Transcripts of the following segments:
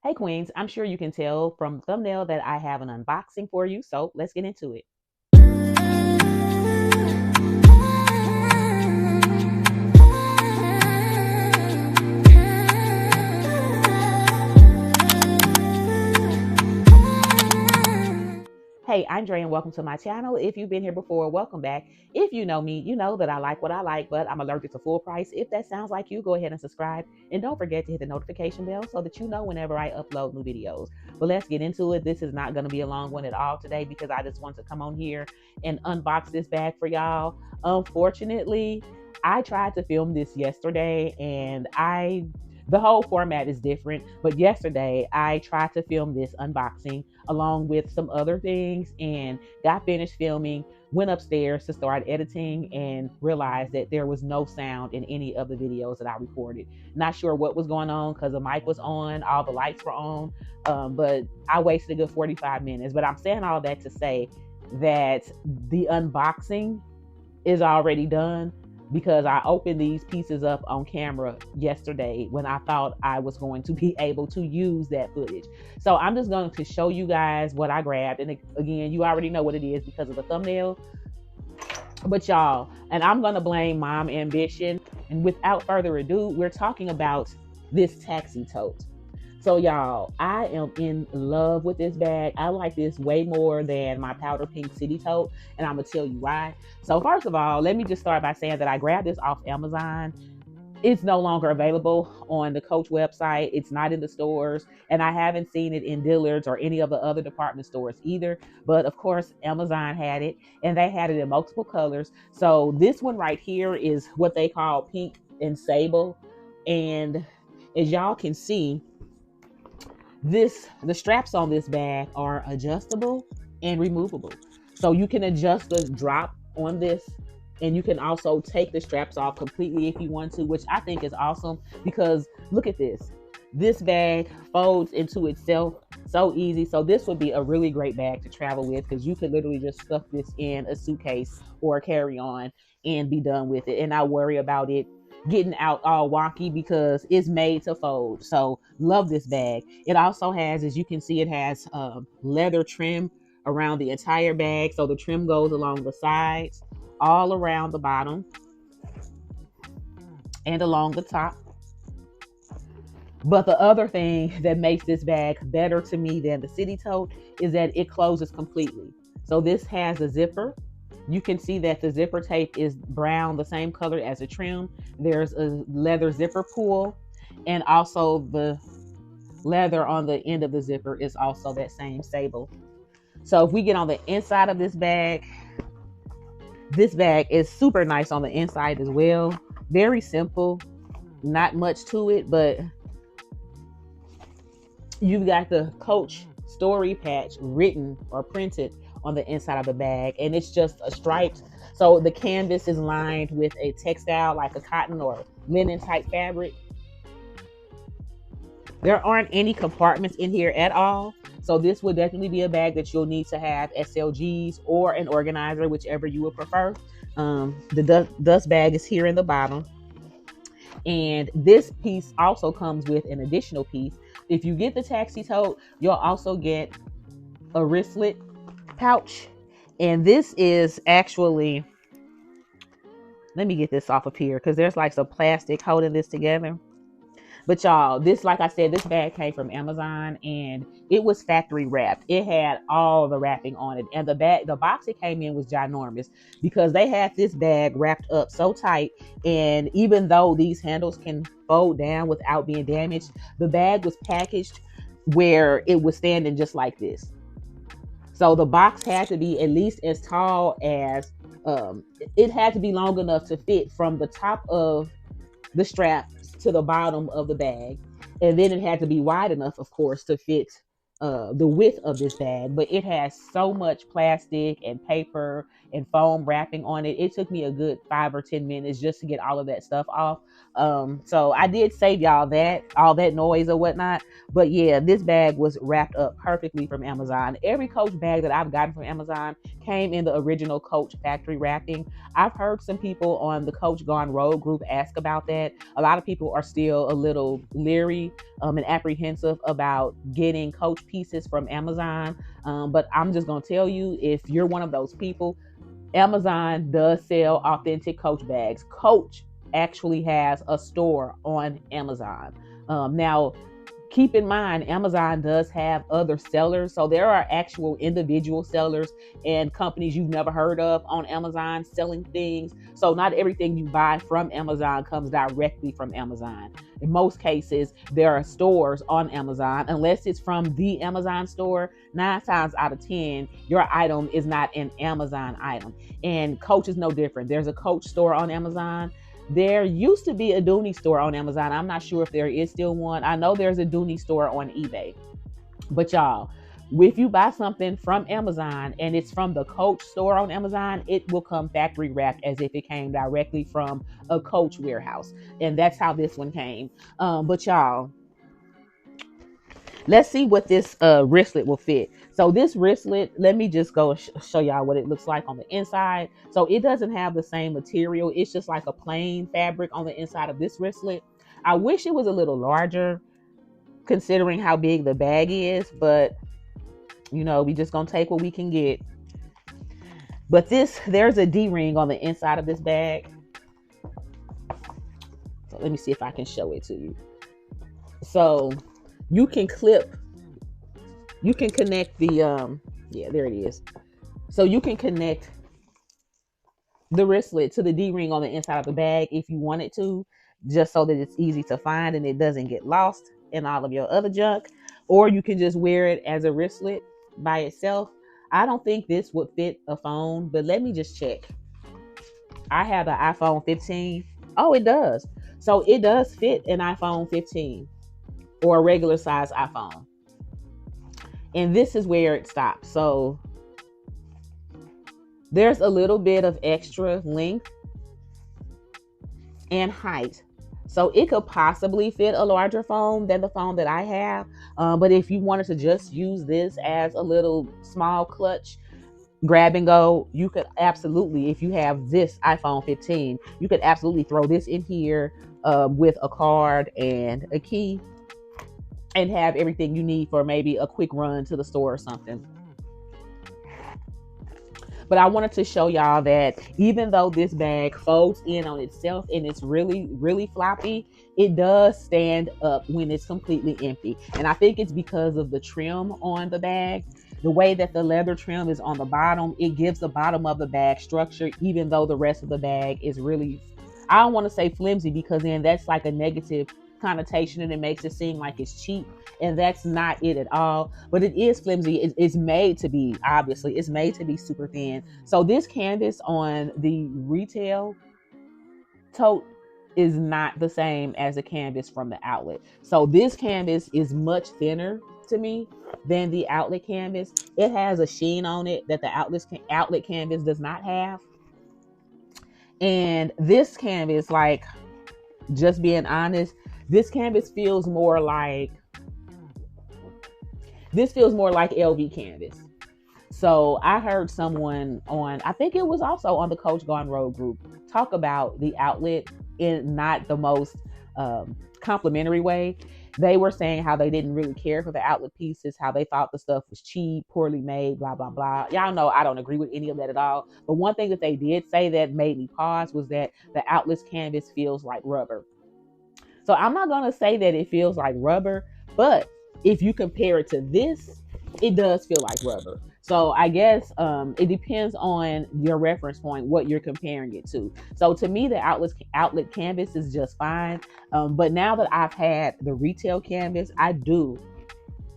Hey Queens, I'm sure you can tell from the thumbnail that I have an unboxing for you, so let's get into it. Hey, I'm Dre and welcome to my channel. If you've been here before, welcome back. If you know me, you know that I like what I like, but I'm allergic to full price. If that sounds like you, go ahead and subscribe. And don't forget to hit the notification bell so that you know whenever I upload new videos. But let's get into it. This is not going to be a long one at all today because I just want to come on here and unbox this bag for y'all. Unfortunately, I tried to film this yesterday and the whole format is different, but yesterday I tried to film this unboxing along with some other things and got finished filming, went upstairs to start editing and realized that there was no sound in any of the videos that I recorded. Not sure what was going on because the mic was on, all the lights were on, but I wasted a good 45 minutes. But I'm saying all that to say that the unboxing is already done because I opened these pieces up on camera yesterday when I thought I was going to be able to use that footage. So I'm just going to show you guys what I grabbed. And again, you already know what it is because of the thumbnail. But y'all, and I'm going to blame mom ambition. And without further ado, we're talking about this taxi tote. So y'all, I am in love with this bag. I like this way more than my powder pink city tote, and I'm gonna tell you why. So first of all, let me just start by saying that I grabbed this off Amazon. It's no longer available on the Coach website. It's not in the stores, and I haven't seen it in Dillard's or any of the other department stores either. But of course, Amazon had it, and they had it in multiple colors. So this one right here is what they call pink and sable, and as y'all can see, the straps on this bag are adjustable and removable. So you can adjust the drop on this, and you can also take the straps off completely if you want to, which I think is awesome because look at this. This bag folds into itself so easy. So this would be a really great bag to travel with because you could literally just stuff this in a suitcase or a carry-on and be done with it and not worry about it getting out all wonky because it's made to fold. So love this bag. It also has, as you can see, it has leather trim around the entire bag. So the trim goes along the sides, all around the bottom, and along the top. But the other thing that makes this bag better to me than the city tote is that it closes completely. So this has a zipper. You can see that the zipper tape is brown, the same color as the trim. There's a leather zipper pull, and also the leather on the end of the zipper is also that same sable. So if we get on the inside of this bag is super nice on the inside as well. Very simple, not much to it, but you've got the Coach story patch written or printed on the inside of the bag, and it's just a striped. So the canvas is lined with a textile like a cotton or linen type fabric. There aren't any compartments in here at all. So this would definitely be a bag that you'll need to have SLGs or an organizer, whichever you would prefer. The dust bag is here in the bottom. And this piece also comes with an additional piece. If you get the taxi tote, you'll also get a wristlet pouch. And this is actually, let me get this off of here because there's like some plastic holding this together. But y'all, this, like I said, this bag came from Amazon and it was factory wrapped. It had all the wrapping on it. And the box it came in was ginormous because they had this bag wrapped up so tight. And even though these handles can fold down without being damaged, the bag was packaged where it was standing just like this. So the box had to be at least as tall as, it had to be long enough to fit from the top of the strap to the bottom of the bag, and then it had to be wide enough, of course, to fit the width of this bag. But it has so much plastic and paper and foam wrapping on it. It took me a good 5 or 10 minutes just to get all of that stuff off. So I did save y'all all that noise or whatnot. But yeah, this bag was wrapped up perfectly from Amazon. Every Coach bag that I've gotten from Amazon came in the original Coach factory wrapping. I've heard some people on the Coach Gone Rogue group ask about that. A lot of people are still a little leery and apprehensive about getting Coach pieces from Amazon. But I'm just going to tell you, if you're one of those people, Amazon does sell authentic Coach bags. Coach actually has a store on Amazon. Now, keep in mind, Amazon does have other sellers. So there are actual individual sellers and companies you've never heard of on Amazon selling things. So not everything you buy from Amazon comes directly from Amazon. In most cases, there are stores on Amazon. Unless it's from the Amazon store, 9 times out of 10, your item is not an Amazon item. And Coach is no different. There's a Coach store on Amazon. There used to be a Dooney store on Amazon. I'm not sure if there is still one. I know there's a Dooney store on eBay. But y'all, if you buy something from Amazon and it's from the Coach store on Amazon, it will come factory wrapped as if it came directly from a Coach warehouse. And that's how this one came. But y'all, let's see what this wristlet will fit. So this wristlet, let me just go show y'all what it looks like on the inside. So it doesn't have the same material. It's just like a plain fabric on the inside of this wristlet. I wish it was a little larger considering how big the bag is, but you know, we just gonna take what we can get. But there's a D-ring on the inside of this bag. So let me see if I can show it to you. So you can connect the, yeah, there it is. So you can connect the wristlet to the D-ring on the inside of the bag if you wanted to, just so that it's easy to find and it doesn't get lost in all of your other junk. Or you can just wear it as a wristlet by itself. I don't think this would fit a phone, but let me just check. I have the iPhone 15. Oh, it does. So it does fit an iPhone 15 or a regular size iPhone. And this is where it stops. So there's a little bit of extra length and height. So it could possibly fit a larger phone than the phone that I have. But if you wanted to just use this as a little small clutch, grab and go, you could absolutely, if you have this iPhone 15, you could absolutely throw this in here with a card and a key and have everything you need for maybe a quick run to the store or something. But I wanted to show y'all that even though this bag folds in on itself and it's really, really floppy, it does stand up when it's completely empty. And I think it's because of the trim on the bag. The way that the leather trim is on the bottom, it gives the bottom of the bag structure, even though the rest of the bag is really, I don't want to say flimsy, because then that's like a negative connotation and it makes it seem like it's cheap, and that's not it at all. But it is flimsy. It's made to be, obviously it's made to be super thin. So this canvas on the retail tote is not the same as the canvas from the outlet. So this canvas is much thinner to me than the outlet canvas. It has a sheen on it that the outlet canvas does not have. And this canvas, like, just being honest, this canvas feels more like LV canvas. So I heard someone on, I think it was also on the Coach Gone Rogue group, talk about the outlet in not the most complimentary way. They were saying how they didn't really care for the outlet pieces, how they thought the stuff was cheap, poorly made, blah, blah, blah. Y'all know I don't agree with any of that at all. But one thing that they did say that made me pause was that the outlet's canvas feels like rubber. So I'm not going to say that it feels like rubber, but if you compare it to this, it does feel like rubber. So I guess it depends on your reference point, what you're comparing it to. So to me, the outlet canvas is just fine. But now that I've had the retail canvas, I do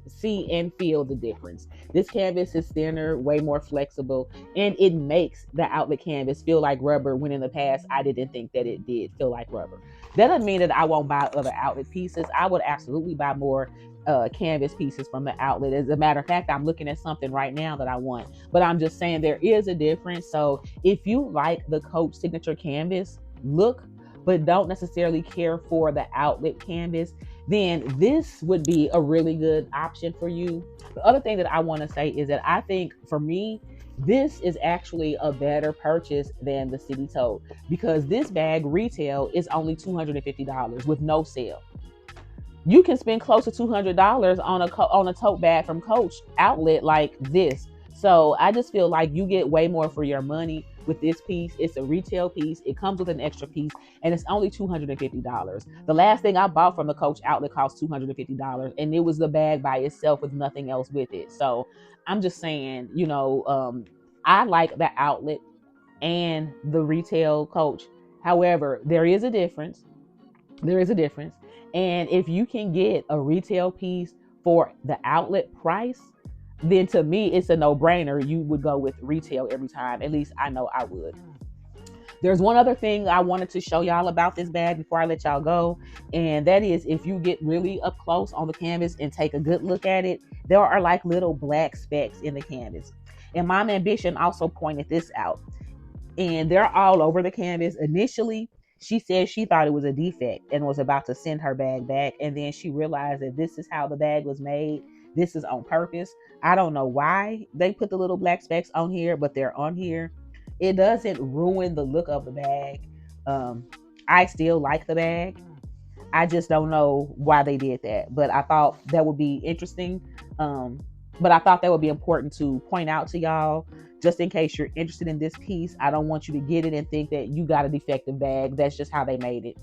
see and feel the difference. This canvas is thinner, way more flexible, and it makes the outlet canvas feel like rubber, when in the past I didn't think that it did feel like rubber. That doesn't mean that I won't buy other outlet pieces. I would absolutely buy more canvas pieces from the outlet. As a matter of fact, I'm looking at something right now that I want, but I'm just saying there is a difference. So if you like the Coach signature canvas look, but don't necessarily care for the outlet canvas, then this would be a really good option for you. The other thing that I want to say is that I think for me, this is actually a better purchase than the City Tote, because this bag retail is only $250 with no sale. You can spend close to $200 on a tote bag from Coach outlet like this. So I just feel like you get way more for your money with this piece. It's a retail piece. It comes with an extra piece, and it's only $250. The last thing I bought from the Coach outlet cost $250, and it was the bag by itself with nothing else with it. So I'm just saying, I like the outlet and the retail Coach. However, there is a difference. And if you can get a retail piece for the outlet price, then to me, it's a no-brainer. You would go with retail every time. At least I know I would. There's one other thing I wanted to show y'all about this bag before I let y'all go. And that is, if you get really up close on the canvas and take a good look at it, there are like little black specks in the canvas. And Mom Ambition also pointed this out. And they're all over the canvas. Initially, she said she thought it was a defect and was about to send her bag back. And then she realized that this is how the bag was made. This is on purpose. I don't know why they put the little black specks on here, but they're on here. It doesn't ruin the look of the bag. I still like the bag. I just don't know why they did that. But I thought that would be interesting. But I thought that would be important to point out to y'all, just in case you're interested in this piece. I don't want you to get it and think that you got a defective bag. That's just how they made it.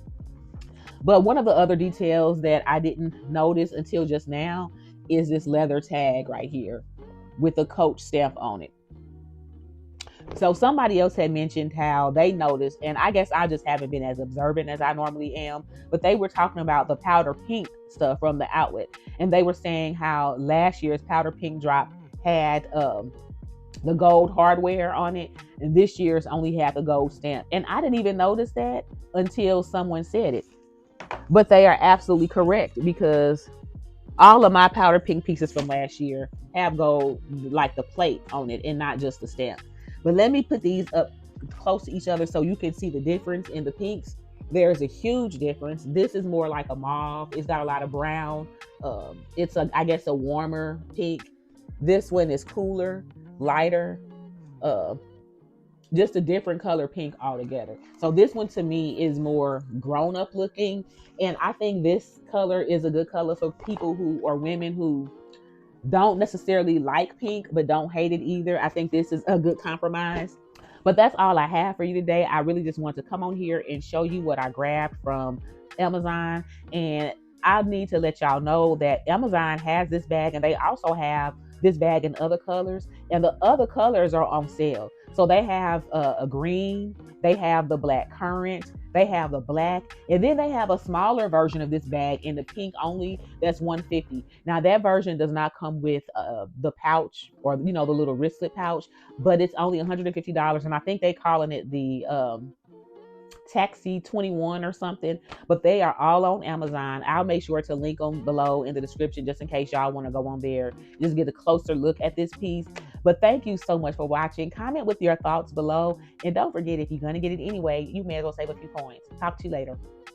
But one of the other details that I didn't notice until just now is this leather tag right here with the Coach stamp on it. So somebody else had mentioned how they noticed, and I guess I just haven't been as observant as I normally am, but they were talking about the powder pink stuff from the outlet. And they were saying how last year's powder pink drop had the gold hardware on it, and this year's only had the gold stamp. And I didn't even notice that until someone said it. But they are absolutely correct, because all of my powder pink pieces from last year have gold, like the plate on it, and not just the stamp. But let me put these up close to each other so you can see the difference in the pinks. There's a huge difference. This is more like a mauve. It's got a lot of brown. It's I guess a warmer pink. This one is cooler, lighter, just a different color pink altogether. So this one to me is more grown up looking. And I think this color is a good color for people who are women who don't necessarily like pink, but don't hate it either. I think this is a good compromise. But that's all I have for you today. I really just want to come on here and show you what I grabbed from Amazon. And I need to let y'all know that Amazon has this bag, and they also have this bag in other colors, and the other colors are on sale. So they have a green, they have the black currant, they have the black, and then they have a smaller version of this bag in the pink only. That's $150. Now that version does not come with the pouch, or the little wristlet pouch, but it's only $150, and I think they calling it the Taxi 21 or something. But they are all on Amazon. I'll make sure to link them below in the description, just in case y'all want to go on there, just get a closer look at this piece. But thank you so much for watching. Comment with your thoughts below, and don't forget, if you're going to get it anyway, you may as well save a few coins. Talk to you later.